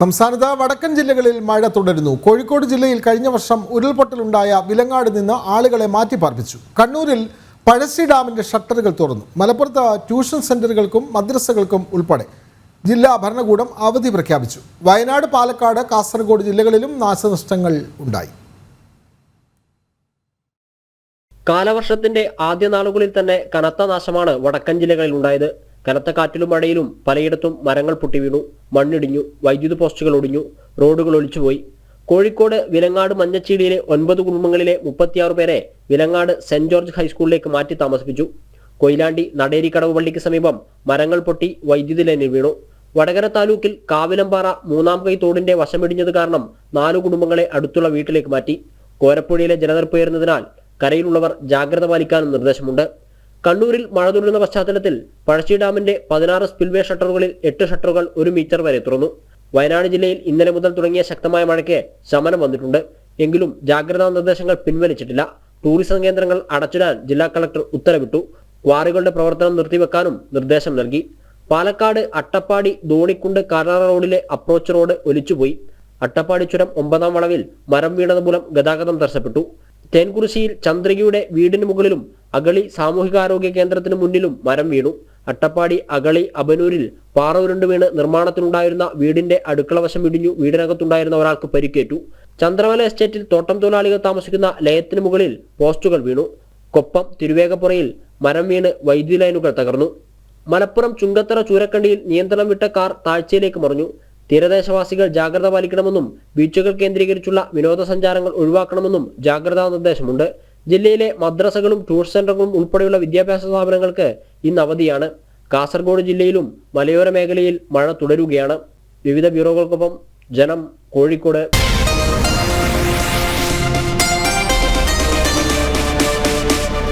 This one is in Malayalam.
സംസ്ഥാനത്ത് വടക്കൻ ജില്ലകളിൽ മഴ തുടരുന്നു. കോഴിക്കോട് ജില്ലയിൽ കഴിഞ്ഞ വർഷം ഉരുൾപൊട്ടലുണ്ടായ വിലങ്ങാട് നിന്ന് ആളുകളെ മാറ്റിപ്പാർപ്പിച്ചു. കണ്ണൂരിൽ പഴശ്ശി ഡാമിന്റെ ഷട്ടറുകൾ തുറന്നു. മലപ്പുറത്ത് ട്യൂഷൻ സെന്ററുകൾക്കും മദ്രസകൾക്കും ഉൾപ്പെടെ ജില്ലാ ഭരണകൂടം അവധി പ്രഖ്യാപിച്ചു. വയനാട്, പാലക്കാട്, കാസർഗോഡ് ജില്ലകളിലും നാശനഷ്ടങ്ങൾ ഉണ്ടായി. കാലവർഷത്തിന്റെ ആദ്യ നാളുകളിൽ തന്നെ കനത്ത നാശമാണ് വടക്കൻ ജില്ലകളിൽ ഉണ്ടായത്. കനത്ത കാറ്റിലും മഴയിലും പലയിടത്തും മരങ്ങൾ പൊട്ടിവീണു, മണ്ണിടിഞ്ഞു, വൈദ്യുതി പോസ്റ്റുകൾ ഒടിഞ്ഞു, റോഡുകൾ ഒലിച്ചുപോയി. കോഴിക്കോട് വിലങ്ങാട് മഞ്ഞച്ചീടിയിലെ 9 കുടുംബങ്ങളിലെ 36 പേരെ വിലങ്ങാട് സെന്റ് ജോർജ് ഹൈസ്കൂളിലേക്ക് മാറ്റി താമസിപ്പിച്ചു. കൊയിലാണ്ടി നടേരിക്കടവ് പള്ളിക്ക് സമീപം മരങ്ങൾ പൊട്ടി വൈദ്യുതി ലൈനിൽ വീണു. വടകര താലൂക്കിൽ കാവിലമ്പാറ 3ാം കൈ തോടിന്റെ വശമിടിഞ്ഞത് കാരണം 4 കുടുംബങ്ങളെ അടുത്തുള്ള വീട്ടിലേക്ക് മാറ്റി. കോരപ്പുഴയിലെ ജലനിരപ്പ് ഉയർന്നതിനാൽ കരയിലുള്ളവർ ജാഗ്രത പാലിക്കാനും നിർദ്ദേശമുണ്ട്. കണ്ണൂരിൽ മഴ തുടരുന്ന പശ്ചാത്തലത്തിൽ പഴശ്ശി ഡാമിന്റെ 16 സ്പിൽവേ ഷട്ടറുകളിൽ 8 ഷട്ടറുകൾ 1 മീറ്റർ വരെ തുറന്നു. വയനാട് ജില്ലയിൽ ഇന്നലെ മുതൽ തുടങ്ങിയ ശക്തമായ മഴയ്ക്ക് ശമനം വന്നിട്ടുണ്ട്. എങ്കിലും ജാഗ്രതാ നിർദ്ദേശങ്ങൾ പിൻവലിച്ചിട്ടില്ല. ടൂറിസം കേന്ദ്രങ്ങൾ അടച്ചിടാൻ ജില്ലാ കളക്ടർ ഉത്തരവിട്ടു. ക്വാറികളുടെ പ്രവർത്തനം നിർത്തിവെക്കാനും നിർദ്ദേശം നൽകി. പാലക്കാട് അട്ടപ്പാടി ധോണിക്കുണ്ട് കാരാറ റോഡിലെ അപ്രോച്ച് റോഡ് ഒലിച്ചുപോയി. അട്ടപ്പാടി ചുരം 9ാം വളവിൽ മരം വീണത് മൂലം ഗതാഗതം തടസ്സപ്പെട്ടു. തേൻകുറിശ്ശിയിൽ ചന്ദ്രികയുടെ വീടിന് മുകളിലും അഗളി സാമൂഹികാരോഗ്യ കേന്ദ്രത്തിന് മുന്നിലും മരം വീണു. അട്ടപ്പാടി അഗളി അബനൂരിൽ പാറ ഉരുണ്ട് വീണ് നിർമ്മാണത്തിനുണ്ടായിരുന്ന വീടിന്റെ അടുക്കള വശം ഇടിഞ്ഞു. വീടിനകത്തുണ്ടായിരുന്ന ഒരാൾക്ക് പരിക്കേറ്റു. ചന്ദ്രമല എസ്റ്റേറ്റിൽ തോട്ടം തൊഴിലാളികൾ താമസിക്കുന്ന ലയത്തിന് മുകളിൽ പോസ്റ്റുകൾ വീണു. കൊപ്പം തിരുവേഗപ്പുറയിൽ മരം വീണ് വൈദ്യുതി ലൈനുകൾ തകർന്നു. മലപ്പുറം ചുങ്കത്തറ ചൂരക്കണ്ടിയിൽ നിയന്ത്രണം വിട്ട കാർ താഴ്ചയിലേക്ക് മറിഞ്ഞു. തീരദേശവാസികൾ ജാഗ്രത പാലിക്കണമെന്നും ബീച്ചുകൾ കേന്ദ്രീകരിച്ചുള്ള വിനോദസഞ്ചാരങ്ങൾ ഒഴിവാക്കണമെന്നും ജാഗ്രതാ നിർദ്ദേശമുണ്ട്. ജില്ലയിലെ മദ്രസകളും ട്യൂഷൻ സെന്ററുകളും ഉൾപ്പെടെയുള്ള വിദ്യാഭ്യാസ സ്ഥാപനങ്ങൾക്ക് ഇന്ന് അവധിയാണ്. കാസർഗോഡ് ജില്ലയിലും മലയോര മേഖലയിൽ മഴ തുടരുകയാണ്. വിവിധ ബ്യൂറോകൾക്കൊപ്പം ജനം, കോഴിക്കോട്.